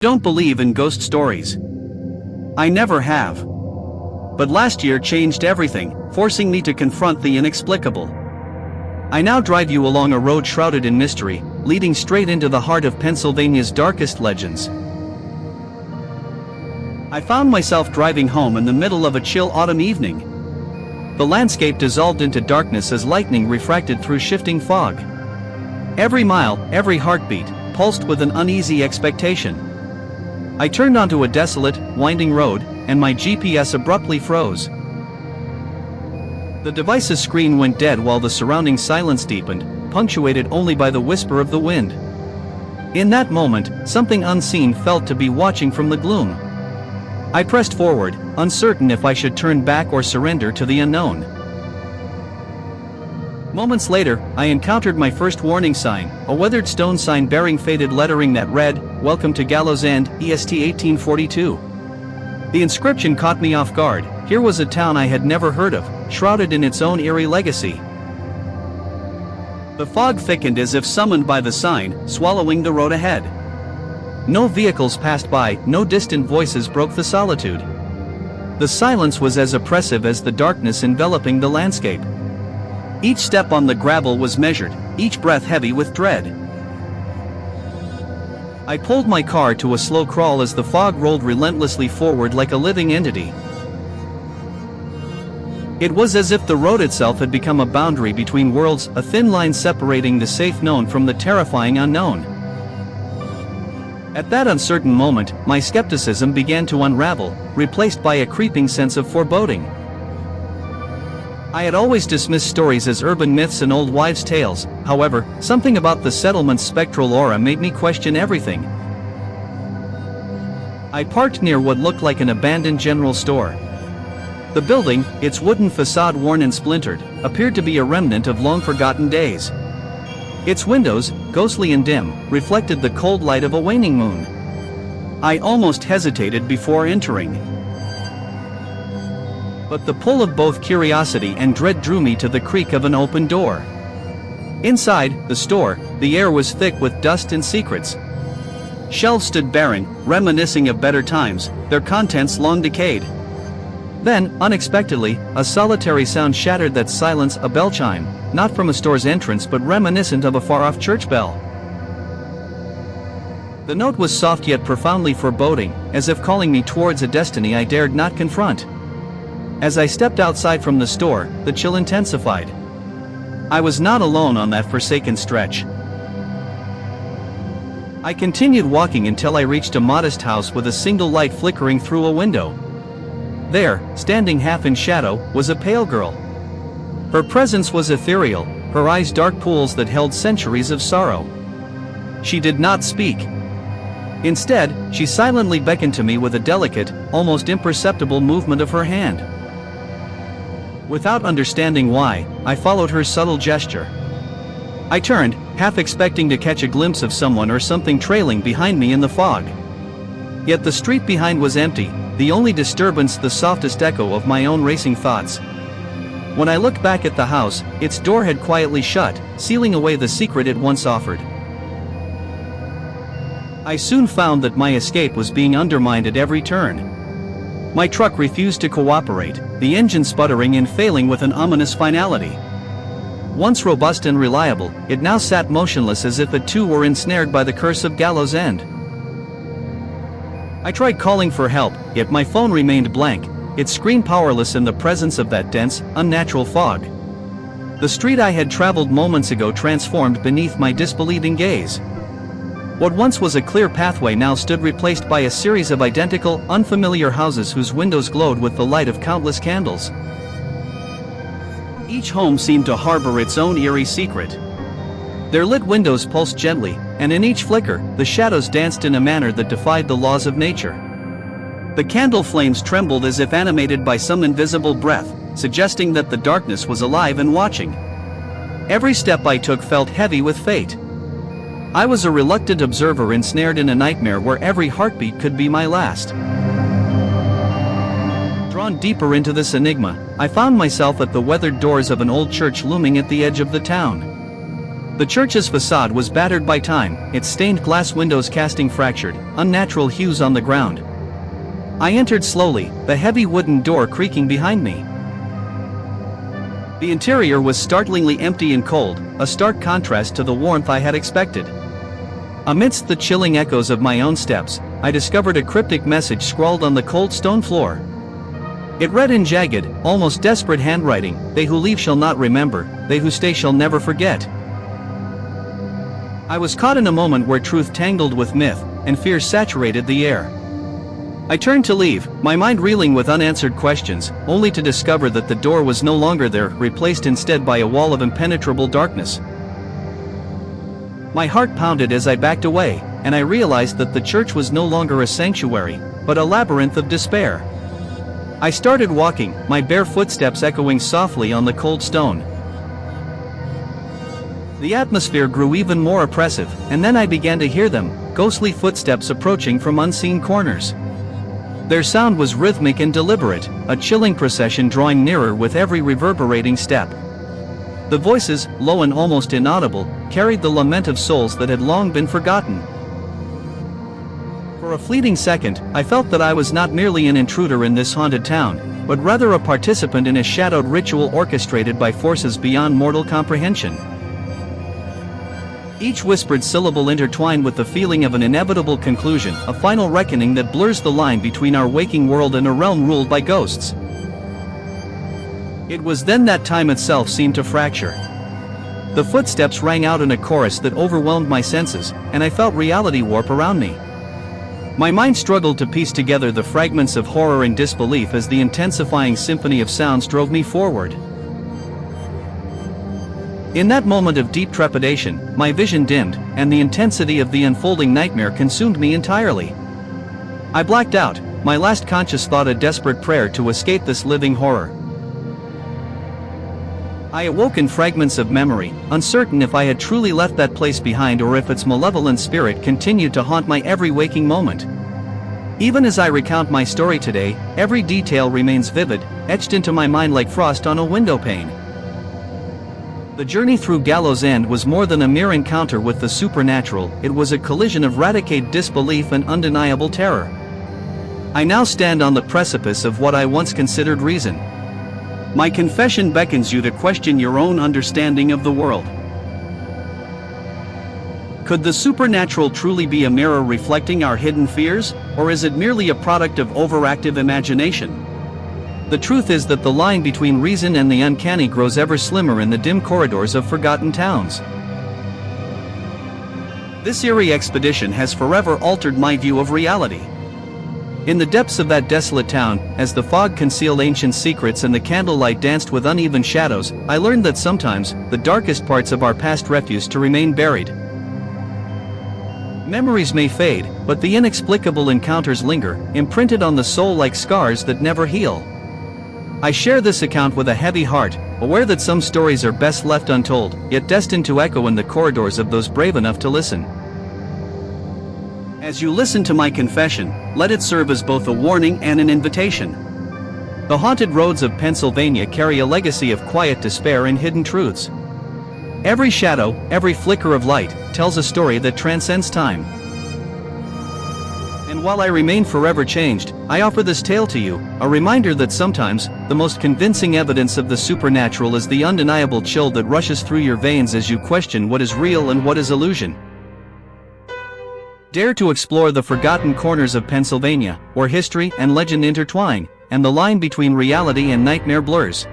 Don't believe in ghost stories. I never have. But last year changed everything, forcing me to confront the inexplicable. I now drive you along a road shrouded in mystery, leading straight into the heart of Pennsylvania's darkest legends. I found myself driving home in the middle of a chill autumn evening. The landscape dissolved into darkness as lightning refracted through shifting fog. Every mile, every heartbeat, pulsed with an uneasy expectation. I turned onto a desolate, winding road, and my GPS abruptly froze. The device's screen went dead while the surrounding silence deepened, punctuated only by the whisper of the wind. In that moment, something unseen felt to be watching from the gloom. I pressed forward, uncertain if I should turn back or surrender to the unknown. Moments later, I encountered my first warning sign, a weathered stone sign bearing faded lettering that read, "Welcome to Gallow's End, EST 1842. The inscription caught me off guard. Here was a town I had never heard of, shrouded in its own eerie legacy. The fog thickened as if summoned by the sign, swallowing the road ahead. No vehicles passed by, no distant voices broke the solitude. The silence was as oppressive as the darkness enveloping the landscape. Each step on the gravel was measured, each breath heavy with dread. I pulled my car to a slow crawl as the fog rolled relentlessly forward like a living entity. It was as if the road itself had become a boundary between worlds, a thin line separating the safe known from the terrifying unknown. At that uncertain moment, my skepticism began to unravel, replaced by a creeping sense of foreboding. I had always dismissed stories as urban myths and old wives' tales. However, something about the settlement's spectral aura made me question everything. I parked near what looked like an abandoned general store. The building, its wooden facade worn and splintered, appeared to be a remnant of long-forgotten days. Its windows, ghostly and dim, reflected the cold light of a waning moon. I almost hesitated before entering. But the pull of both curiosity and dread drew me to the creak of an open door. Inside the store, the air was thick with dust and secrets. Shelves stood barren, reminiscing of better times, their contents long decayed. Then, unexpectedly, a solitary sound shattered that silence, a bell chime, not from a store's entrance but reminiscent of a far-off church bell. The note was soft yet profoundly foreboding, as if calling me towards a destiny I dared not confront. As I stepped outside from the store, the chill intensified. I was not alone on that forsaken stretch. I continued walking until I reached a modest house with a single light flickering through a window. There, standing half in shadow, was a pale girl. Her presence was ethereal, her eyes dark pools that held centuries of sorrow. She did not speak. Instead, she silently beckoned to me with a delicate, almost imperceptible movement of her hand. Without understanding why, I followed her subtle gesture. I turned, half expecting to catch a glimpse of someone or something trailing behind me in the fog. Yet the street behind was empty, the only disturbance the softest echo of my own racing thoughts. When I looked back at the house, its door had quietly shut, sealing away the secret it once offered. I soon found that my escape was being undermined at every turn. My truck refused to cooperate, the engine sputtering and failing with an ominous finality. Once robust and reliable, it now sat motionless as if it too were ensnared by the curse of Gallow's End. I tried calling for help, yet my phone remained blank, its screen powerless in the presence of that dense, unnatural fog. The street I had traveled moments ago transformed beneath my disbelieving gaze. What once was a clear pathway now stood replaced by a series of identical, unfamiliar houses whose windows glowed with the light of countless candles. Each home seemed to harbor its own eerie secret. Their lit windows pulsed gently, and in each flicker, the shadows danced in a manner that defied the laws of nature. The candle flames trembled as if animated by some invisible breath, suggesting that the darkness was alive and watching. Every step I took felt heavy with fate. I was a reluctant observer ensnared in a nightmare where every heartbeat could be my last. Drawn deeper into this enigma, I found myself at the weathered doors of an old church looming at the edge of the town. The church's facade was battered by time, its stained glass windows casting fractured, unnatural hues on the ground. I entered slowly, the heavy wooden door creaking behind me. The interior was startlingly empty and cold, a stark contrast to the warmth I had expected. Amidst the chilling echoes of my own steps, I discovered a cryptic message scrawled on the cold stone floor. It read in jagged, almost desperate handwriting, "They who leave shall not remember, they who stay shall never forget." I was caught in a moment where truth tangled with myth, and fear saturated the air. I turned to leave, my mind reeling with unanswered questions, only to discover that the door was no longer there, replaced instead by a wall of impenetrable darkness. My heart pounded as I backed away, and I realized that the church was no longer a sanctuary, but a labyrinth of despair. I started walking, my bare footsteps echoing softly on the cold stone. The atmosphere grew even more oppressive, and then I began to hear them, ghostly footsteps approaching from unseen corners. Their sound was rhythmic and deliberate, a chilling procession drawing nearer with every reverberating step. The voices, low and almost inaudible, carried the lament of souls that had long been forgotten. For a fleeting second, I felt that I was not merely an intruder in this haunted town, but rather a participant in a shadowed ritual orchestrated by forces beyond mortal comprehension. Each whispered syllable intertwined with the feeling of an inevitable conclusion, a final reckoning that blurs the line between our waking world and a realm ruled by ghosts. It was then that time itself seemed to fracture. The footsteps rang out in a chorus that overwhelmed my senses, and I felt reality warp around me. My mind struggled to piece together the fragments of horror and disbelief as the intensifying symphony of sounds drove me forward. In that moment of deep trepidation, my vision dimmed, and the intensity of the unfolding nightmare consumed me entirely. I blacked out, my last conscious thought a desperate prayer to escape this living horror. I awoke in fragments of memory, uncertain if I had truly left that place behind or if its malevolent spirit continued to haunt my every waking moment. Even as I recount my story today, every detail remains vivid, etched into my mind like frost on a window pane. The journey through Gallow's End was more than a mere encounter with the supernatural, it was a collision of radicate disbelief and undeniable terror. I now stand on the precipice of what I once considered reason. My confession beckons you to question your own understanding of the world. Could the supernatural truly be a mirror reflecting our hidden fears, or is it merely a product of overactive imagination? The truth is that the line between reason and the uncanny grows ever slimmer in the dim corridors of forgotten towns. This eerie expedition has forever altered my view of reality. In the depths of that desolate town, as the fog concealed ancient secrets and the candlelight danced with uneven shadows, I learned that sometimes, the darkest parts of our past refuse to remain buried. Memories may fade, but the inexplicable encounters linger, imprinted on the soul like scars that never heal. I share this account with a heavy heart, aware that some stories are best left untold, yet destined to echo in the corridors of those brave enough to listen. As you listen to my confession, let it serve as both a warning and an invitation. The haunted roads of Pennsylvania carry a legacy of quiet despair and hidden truths. Every shadow, every flicker of light, tells a story that transcends time. And while I remain forever changed, I offer this tale to you, a reminder that sometimes, the most convincing evidence of the supernatural is the undeniable chill that rushes through your veins as you question what is real and what is illusion. Dare to explore the forgotten corners of Pennsylvania, where history and legend intertwine, and the line between reality and nightmare blurs.